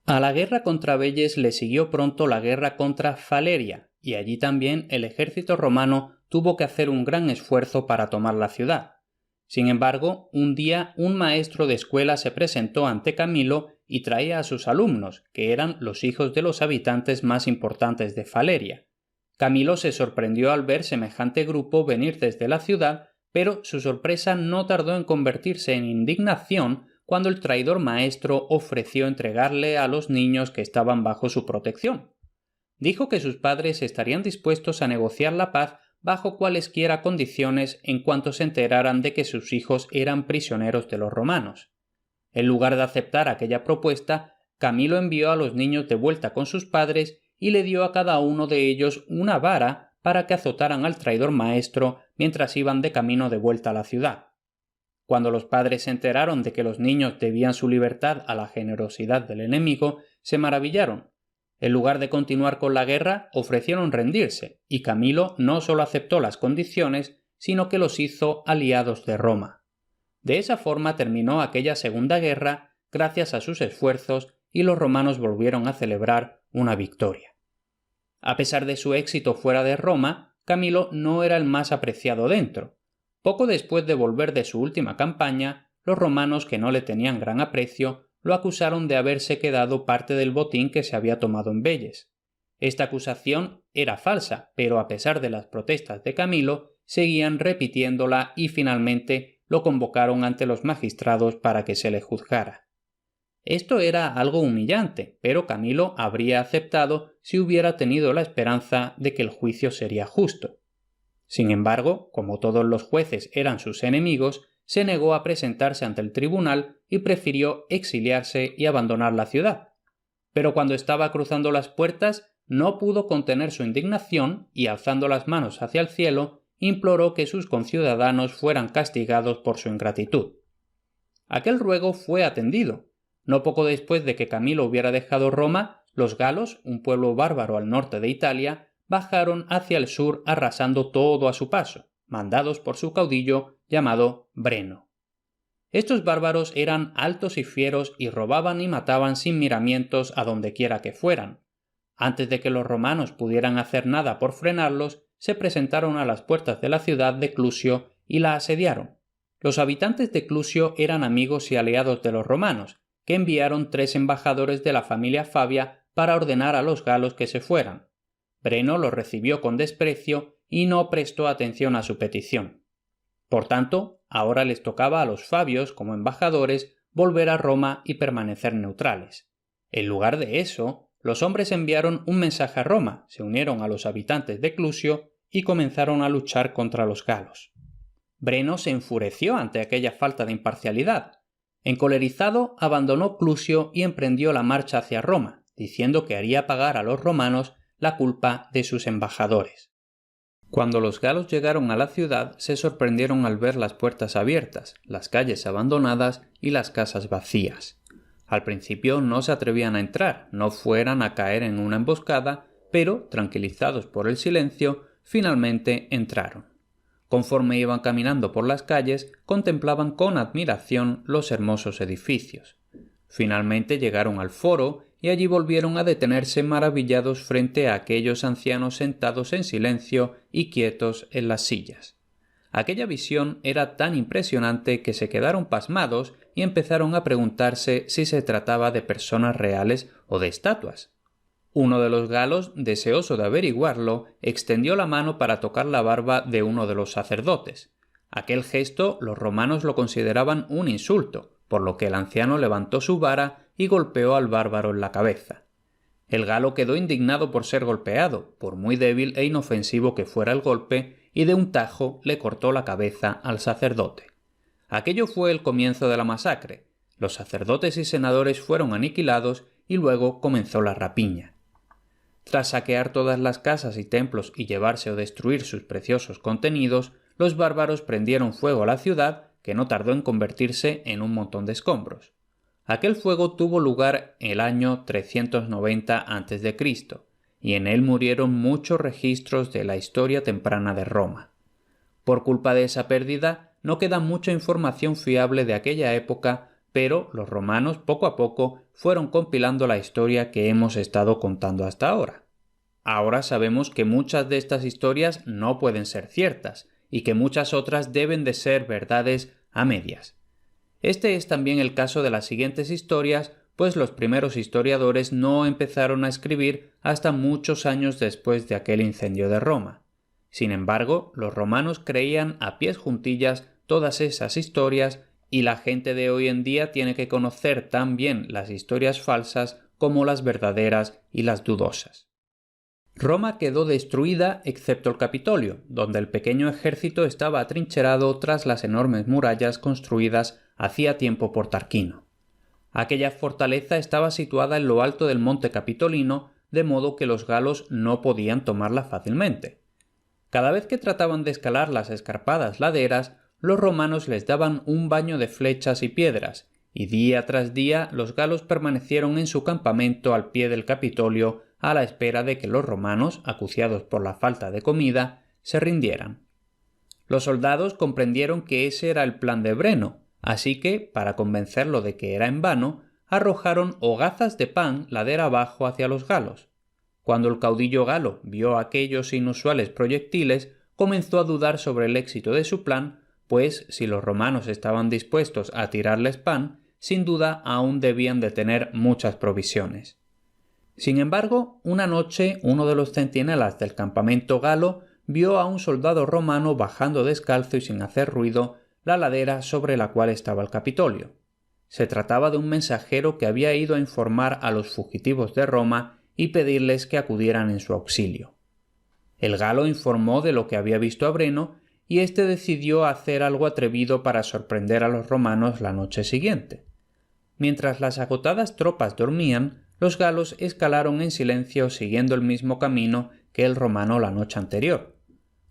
A la guerra contra Velles le siguió pronto la guerra contra Faleria, y allí también el ejército romano tuvo que hacer un gran esfuerzo para tomar la ciudad. Sin embargo, un día un maestro de escuela se presentó ante Camilo y traía a sus alumnos, que eran los hijos de los habitantes más importantes de Faleria. Camilo se sorprendió al ver semejante grupo venir desde la ciudad, pero su sorpresa no tardó en convertirse en indignación cuando el traidor maestro ofreció entregarle a los niños que estaban bajo su protección. Dijo que sus padres estarían dispuestos a negociar la paz bajo cualesquiera condiciones en cuanto se enteraran de que sus hijos eran prisioneros de los romanos. En lugar de aceptar aquella propuesta, Camilo envió a los niños de vuelta con sus padres y le dio a cada uno de ellos una vara para que azotaran al traidor maestro mientras iban de camino de vuelta a la ciudad. Cuando los padres se enteraron de que los niños debían su libertad a la generosidad del enemigo, se maravillaron. En lugar de continuar con la guerra, ofrecieron rendirse, y Camilo no solo aceptó las condiciones, sino que los hizo aliados de Roma. De esa forma terminó aquella segunda guerra gracias a sus esfuerzos y los romanos volvieron a celebrar una victoria. A pesar de su éxito fuera de Roma, Camilo no era el más apreciado dentro. Poco después de volver de su última campaña, los romanos, que no le tenían gran aprecio, lo acusaron de haberse quedado parte del botín que se había tomado en Velles. Esta acusación era falsa, pero a pesar de las protestas de Camilo, seguían repitiéndola y finalmente lo convocaron ante los magistrados para que se le juzgara. Esto era algo humillante, pero Camilo habría aceptado si hubiera tenido la esperanza de que el juicio sería justo. Sin embargo, como todos los jueces eran sus enemigos, se negó a presentarse ante el tribunal y prefirió exiliarse y abandonar la ciudad. Pero cuando estaba cruzando las puertas, no pudo contener su indignación y, alzando las manos hacia el cielo, imploró que sus conciudadanos fueran castigados por su ingratitud. Aquel ruego fue atendido. No poco después de que Camilo hubiera dejado Roma, los galos, un pueblo bárbaro al norte de Italia, bajaron hacia el sur arrasando todo a su paso, mandados por su caudillo llamado Breno. Estos bárbaros eran altos y fieros y robaban y mataban sin miramientos a donde quiera que fueran. Antes de que los romanos pudieran hacer nada por frenarlos, se presentaron a las puertas de la ciudad de Clusio y la asediaron. Los habitantes de Clusio eran amigos y aliados de los romanos, que enviaron 3 embajadores de la familia Fabia para ordenar a los galos que se fueran. Breno los recibió con desprecio y no prestó atención a su petición. Por tanto, ahora les tocaba a los Fabios, como embajadores, volver a Roma y permanecer neutrales. En lugar de eso, los hombres enviaron un mensaje a Roma, se unieron a los habitantes de Clusio y comenzaron a luchar contra los galos. Breno se enfureció ante aquella falta de imparcialidad. Encolerizado, abandonó Clusio y emprendió la marcha hacia Roma, diciendo que haría pagar a los romanos la culpa de sus embajadores. Cuando los galos llegaron a la ciudad, se sorprendieron al ver las puertas abiertas, las calles abandonadas y las casas vacías. Al principio no se atrevían a entrar, no fueran a caer en una emboscada, pero, tranquilizados por el silencio, finalmente entraron. Conforme iban caminando por las calles, contemplaban con admiración los hermosos edificios. Finalmente llegaron al foro y allí volvieron a detenerse maravillados frente a aquellos ancianos sentados en silencio y quietos en las sillas. Aquella visión era tan impresionante que se quedaron pasmados y empezaron a preguntarse si se trataba de personas reales o de estatuas. Uno de los galos, deseoso de averiguarlo, extendió la mano para tocar la barba de uno de los sacerdotes. Aquel gesto los romanos lo consideraban un insulto, por lo que el anciano levantó su vara y golpeó al bárbaro en la cabeza. El galo quedó indignado por ser golpeado, por muy débil e inofensivo que fuera el golpe, y de un tajo le cortó la cabeza al sacerdote. Aquello fue el comienzo de la masacre. Los sacerdotes y senadores fueron aniquilados y luego comenzó la rapiña. Tras saquear todas las casas y templos y llevarse o destruir sus preciosos contenidos, los bárbaros prendieron fuego a la ciudad, que no tardó en convertirse en un montón de escombros. Aquel fuego tuvo lugar el año 390 a.C., y en él murieron muchos registros de la historia temprana de Roma. Por culpa de esa pérdida, no queda mucha información fiable de aquella época, pero los romanos poco a poco fueron compilando la historia que hemos estado contando hasta ahora. Ahora sabemos que muchas de estas historias no pueden ser ciertas y que muchas otras deben de ser verdades a medias. Este es también el caso de las siguientes historias, pues los primeros historiadores no empezaron a escribir hasta muchos años después de aquel incendio de Roma. Sin embargo, los romanos creían a pies juntillas todas esas historias y la gente de hoy en día tiene que conocer tan bien las historias falsas como las verdaderas y las dudosas. Roma quedó destruida excepto el Capitolio, donde el pequeño ejército estaba atrincherado tras las enormes murallas construidas hacía tiempo por Tarquino. Aquella fortaleza estaba situada en lo alto del monte Capitolino, de modo que los galos no podían tomarla fácilmente. Cada vez que trataban de escalar las escarpadas laderas, los romanos les daban un baño de flechas y piedras, y día tras día los galos permanecieron en su campamento al pie del Capitolio a la espera de que los romanos, acuciados por la falta de comida, se rindieran. Los soldados comprendieron que ese era el plan de Breno, así que, para convencerlo de que era en vano, arrojaron hogazas de pan ladera abajo hacia los galos. Cuando el caudillo galo vio aquellos inusuales proyectiles, comenzó a dudar sobre el éxito de su plan, pues si los romanos estaban dispuestos a tirarles pan, sin duda aún debían de tener muchas provisiones. Sin embargo, una noche uno de los centinelas del campamento galo vio a un soldado romano bajando descalzo y sin hacer ruido la ladera sobre la cual estaba el Capitolio. Se trataba de un mensajero que había ido a informar a los fugitivos de Roma y pedirles que acudieran en su auxilio. El galo informó de lo que había visto a Breno y éste decidió hacer algo atrevido para sorprender a los romanos la noche siguiente. Mientras las agotadas tropas dormían, los galos escalaron en silencio siguiendo el mismo camino que el romano la noche anterior.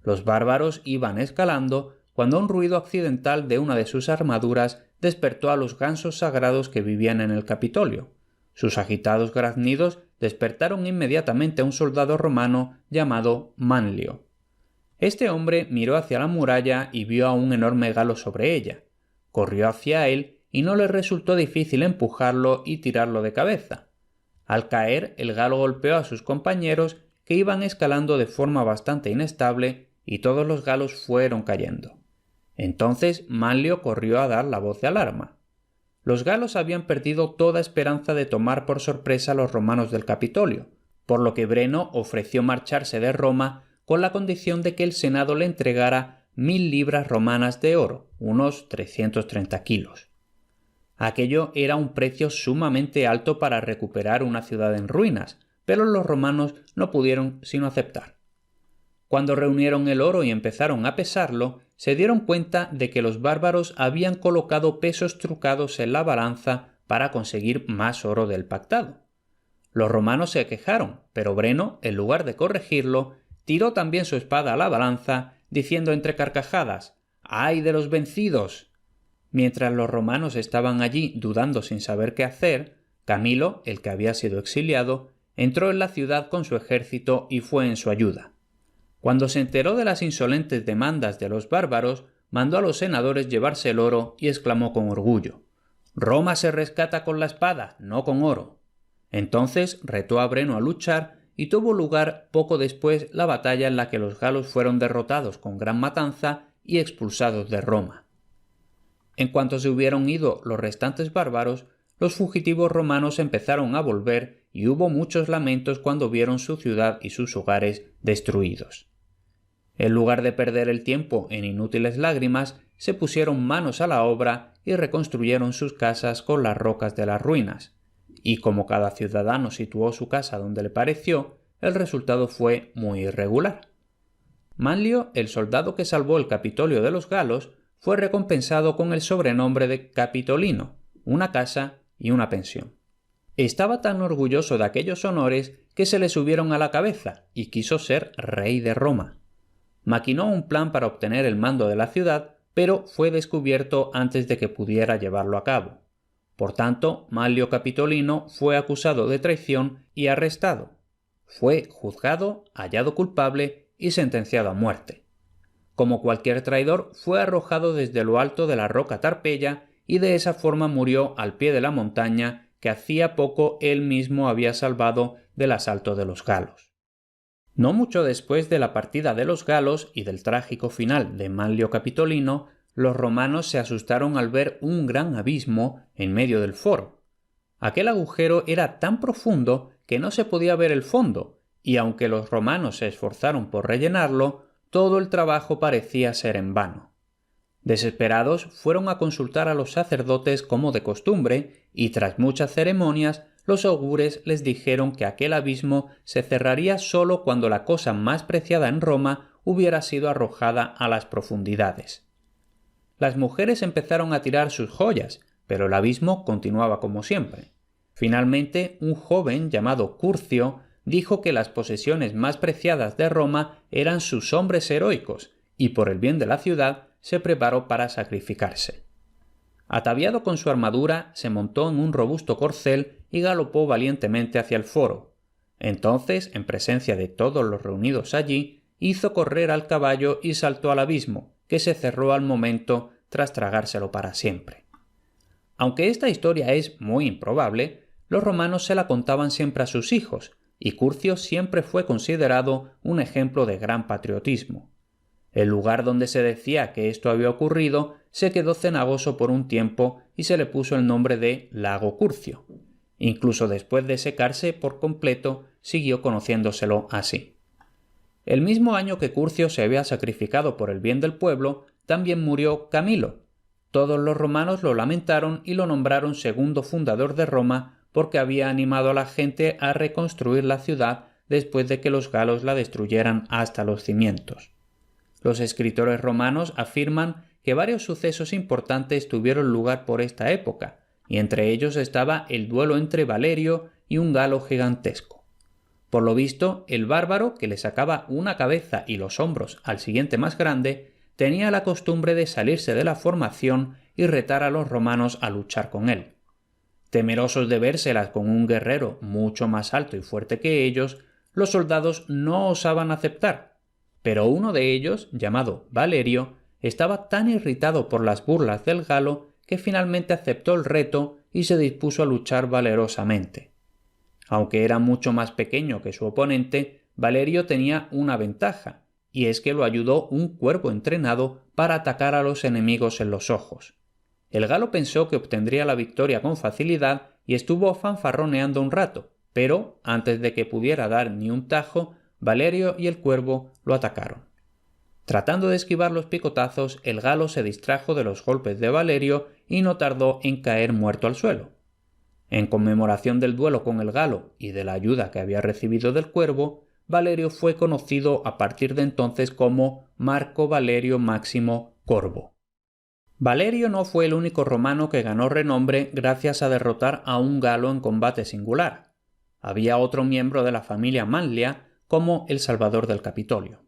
Los bárbaros iban escalando cuando un ruido accidental de una de sus armaduras despertó a los gansos sagrados que vivían en el Capitolio. Sus agitados graznidos despertaron inmediatamente a un soldado romano llamado Manlio. Este hombre miró hacia la muralla y vio a un enorme galo sobre ella. Corrió hacia él y no le resultó difícil empujarlo y tirarlo de cabeza. Al caer, el galo golpeó a sus compañeros que iban escalando de forma bastante inestable y todos los galos fueron cayendo. Entonces Manlio corrió a dar la voz de alarma. Los galos habían perdido toda esperanza de tomar por sorpresa a los romanos del Capitolio, por lo que Breno ofreció marcharse de Roma con la condición de que el Senado le entregara 1000 libras romanas de oro, unos 330 kilos. Aquello era un precio sumamente alto para recuperar una ciudad en ruinas, pero los romanos no pudieron sino aceptar. Cuando reunieron el oro y empezaron a pesarlo, se dieron cuenta de que los bárbaros habían colocado pesos trucados en la balanza para conseguir más oro del pactado. Los romanos se quejaron, pero Breno, en lugar de corregirlo, tiró también su espada a la balanza, diciendo entre carcajadas: «¡Ay de los vencidos!». Mientras los romanos estaban allí dudando sin saber qué hacer, Camilo, el que había sido exiliado, entró en la ciudad con su ejército y fue en su ayuda. Cuando se enteró de las insolentes demandas de los bárbaros, mandó a los senadores llevarse el oro y exclamó con orgullo: «Roma se rescata con la espada, no con oro». Entonces retó a Breno a luchar y tuvo lugar poco después la batalla en la que los galos fueron derrotados con gran matanza y expulsados de Roma. En cuanto se hubieron ido los restantes bárbaros, los fugitivos romanos empezaron a volver y hubo muchos lamentos cuando vieron su ciudad y sus hogares destruidos. En lugar de perder el tiempo en inútiles lágrimas, se pusieron manos a la obra y reconstruyeron sus casas con las rocas de las ruinas. Y como cada ciudadano situó su casa donde le pareció, el resultado fue muy irregular. Manlio, el soldado que salvó el Capitolio de los galos, fue recompensado con el sobrenombre de Capitolino, una casa y una pensión. Estaba tan orgulloso de aquellos honores que se le subieron a la cabeza y quiso ser rey de Roma. Maquinó un plan para obtener el mando de la ciudad, pero fue descubierto antes de que pudiera llevarlo a cabo. Por tanto, Manlio Capitolino fue acusado de traición y arrestado. Fue juzgado, hallado culpable y sentenciado a muerte. Como cualquier traidor, fue arrojado desde lo alto de la roca Tarpeya y de esa forma murió al pie de la montaña que hacía poco él mismo había salvado del asalto de los galos. No mucho después de la partida de los galos y del trágico final de Manlio Capitolino, los romanos se asustaron al ver un gran abismo en medio del foro. Aquel agujero era tan profundo que no se podía ver el fondo, y aunque los romanos se esforzaron por rellenarlo, todo el trabajo parecía ser en vano. Desesperados, fueron a consultar a los sacerdotes como de costumbre, y tras muchas ceremonias, los augures les dijeron que aquel abismo se cerraría solo cuando la cosa más preciada en Roma hubiera sido arrojada a las profundidades. Las mujeres empezaron a tirar sus joyas, pero el abismo continuaba como siempre. Finalmente, un joven llamado Curcio dijo que las posesiones más preciadas de Roma eran sus hombres heroicos, y por el bien de la ciudad se preparó para sacrificarse. Ataviado con su armadura, se montó en un robusto corcel y galopó valientemente hacia el foro. Entonces, en presencia de todos los reunidos allí, hizo correr al caballo y saltó al abismo, que se cerró al momento tras tragárselo para siempre. Aunque esta historia es muy improbable, los romanos se la contaban siempre a sus hijos, y Curcio siempre fue considerado un ejemplo de gran patriotismo. El lugar donde se decía que esto había ocurrido se quedó cenagoso por un tiempo y se le puso el nombre de Lago Curcio. Incluso después de secarse por completo, siguió conociéndoselo así. El mismo año que Curcio se había sacrificado por el bien del pueblo, también murió Camilo. Todos los romanos lo lamentaron y lo nombraron segundo fundador de Roma porque había animado a la gente a reconstruir la ciudad después de que los galos la destruyeran hasta los cimientos. Los escritores romanos afirman que varios sucesos importantes tuvieron lugar por esta época, y entre ellos estaba el duelo entre Valerio y un galo gigantesco. Por lo visto, el bárbaro, que le sacaba una cabeza y los hombros al siguiente más grande, tenía la costumbre de salirse de la formación y retar a los romanos a luchar con él. Temerosos de vérselas con un guerrero mucho más alto y fuerte que ellos, los soldados no osaban aceptar, pero uno de ellos, llamado Valerio, estaba tan irritado por las burlas del galo que finalmente aceptó el reto y se dispuso a luchar valerosamente. Aunque era mucho más pequeño que su oponente, Valerio tenía una ventaja, y es que lo ayudó un cuervo entrenado para atacar a los enemigos en los ojos. El galo pensó que obtendría la victoria con facilidad y estuvo fanfarroneando un rato, pero antes de que pudiera dar ni un tajo, Valerio y el cuervo lo atacaron. Tratando de esquivar los picotazos, el galo se distrajo de los golpes de Valerio y no tardó en caer muerto al suelo. En conmemoración del duelo con el galo y de la ayuda que había recibido del cuervo, Valerio fue conocido a partir de entonces como Marco Valerio Máximo Corvo. Valerio no fue el único romano que ganó renombre gracias a derrotar a un galo en combate singular. Había otro miembro de la familia Manlia como el salvador del Capitolio.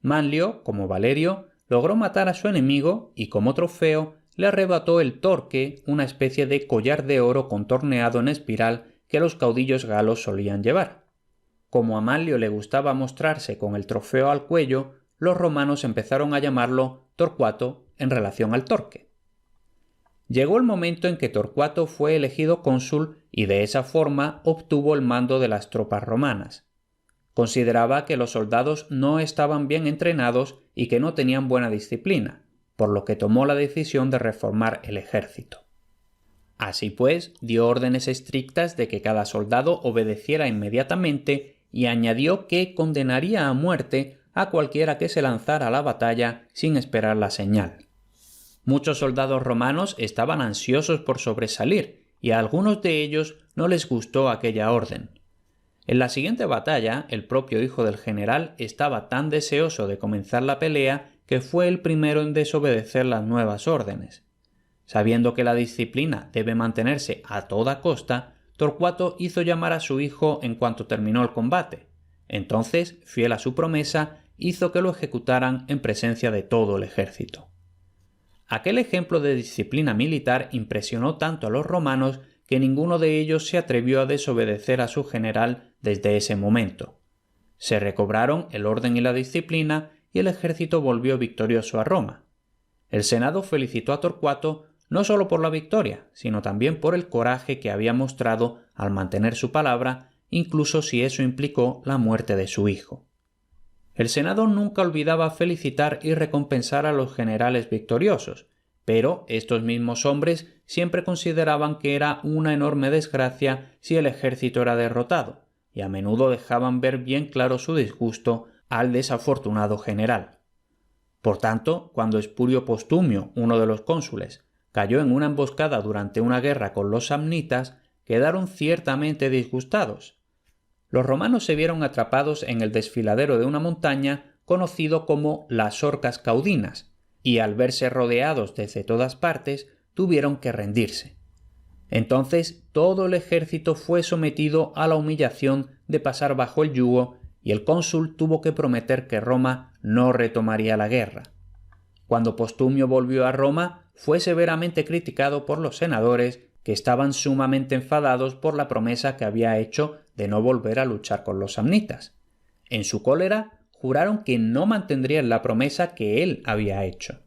Manlio, como Valerio, logró matar a su enemigo y como trofeo le arrebató el torque, una especie de collar de oro contorneado en espiral que los caudillos galos solían llevar. Como a Manlio le gustaba mostrarse con el trofeo al cuello, los romanos empezaron a llamarlo Torcuato en relación al torque. Llegó el momento en que Torcuato fue elegido cónsul y de esa forma obtuvo el mando de las tropas romanas. Consideraba que los soldados no estaban bien entrenados y que no tenían buena disciplina, por lo que tomó la decisión de reformar el ejército. Así pues, dio órdenes estrictas de que cada soldado obedeciera inmediatamente y añadió que condenaría a muerte a cualquiera que se lanzara a la batalla sin esperar la señal. Muchos soldados romanos estaban ansiosos por sobresalir y a algunos de ellos no les gustó aquella orden. En la siguiente batalla, el propio hijo del general estaba tan deseoso de comenzar la pelea que fue el primero en desobedecer las nuevas órdenes. Sabiendo que la disciplina debe mantenerse a toda costa, Torcuato hizo llamar a su hijo en cuanto terminó el combate. Entonces, fiel a su promesa, hizo que lo ejecutaran en presencia de todo el ejército. Aquel ejemplo de disciplina militar impresionó tanto a los romanos que ninguno de ellos se atrevió a desobedecer a su general desde ese momento. Se recobraron el orden y la disciplina y el ejército volvió victorioso a Roma. El Senado felicitó a Torcuato, no solo por la victoria, sino también por el coraje que había mostrado al mantener su palabra, incluso si eso implicó la muerte de su hijo. El Senado nunca olvidaba felicitar y recompensar a los generales victoriosos, pero estos mismos hombres siempre consideraban que era una enorme desgracia si el ejército era derrotado, y a menudo dejaban ver bien claro su disgusto al desafortunado general. Por tanto, cuando Espurio Postumio, uno de los cónsules, cayó en una emboscada durante una guerra con los samnitas, quedaron ciertamente disgustados. Los romanos se vieron atrapados en el desfiladero de una montaña conocido como las Orcas Caudinas, y al verse rodeados desde todas partes, tuvieron que rendirse. Entonces todo el ejército fue sometido a la humillación de pasar bajo el yugo, y el cónsul tuvo que prometer que Roma no retomaría la guerra. Cuando Postumio volvió a Roma, fue severamente criticado por los senadores, que estaban sumamente enfadados por la promesa que había hecho de no volver a luchar con los samnitas. En su cólera, juraron que no mantendrían la promesa que él había hecho.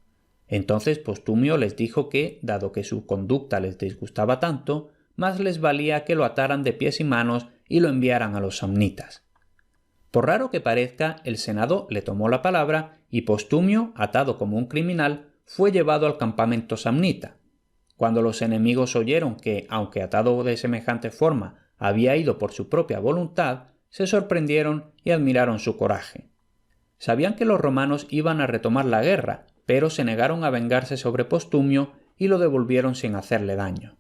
Entonces Postumio les dijo que, dado que su conducta les disgustaba tanto, más les valía que lo ataran de pies y manos y lo enviaran a los samnitas. Por raro que parezca, el Senado le tomó la palabra y Postumio, atado como un criminal, fue llevado al campamento samnita. Cuando los enemigos oyeron que, aunque atado de semejante forma, había ido por su propia voluntad, se sorprendieron y admiraron su coraje. Sabían que los romanos iban a retomar la guerra, pero se negaron a vengarse sobre Postumio y lo devolvieron sin hacerle daño.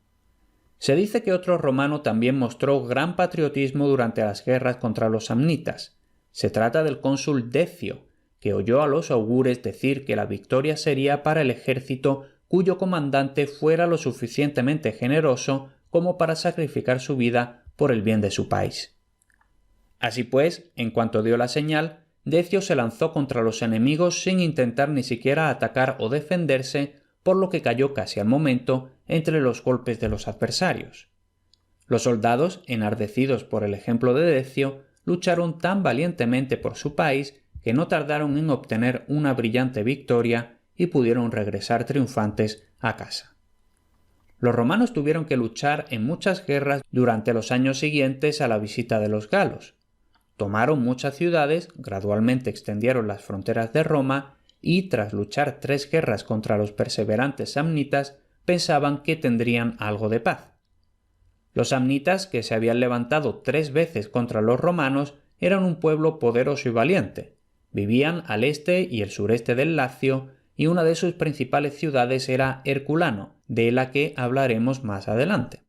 Se dice que otro romano también mostró gran patriotismo durante las guerras contra los samnitas. Se trata del cónsul Decio, que oyó a los augures decir que la victoria sería para el ejército cuyo comandante fuera lo suficientemente generoso como para sacrificar su vida por el bien de su país. Así pues, en cuanto dio la señal, Decio se lanzó contra los enemigos sin intentar ni siquiera atacar o defenderse, por lo que cayó casi al momento entre los golpes de los adversarios. Los soldados, enardecidos por el ejemplo de Decio, lucharon tan valientemente por su país que no tardaron en obtener una brillante victoria y pudieron regresar triunfantes a casa. Los romanos tuvieron que luchar en muchas guerras durante los años siguientes a la visita de los galos. Tomaron muchas ciudades, gradualmente extendieron las fronteras de Roma y, tras luchar 3 guerras contra los perseverantes samnitas, pensaban que tendrían algo de paz. Los samnitas, que se habían levantado 3 veces contra los romanos, eran un pueblo poderoso y valiente. Vivían al este y el sureste del Lacio, y una de sus principales ciudades era Herculano, de la que hablaremos más adelante.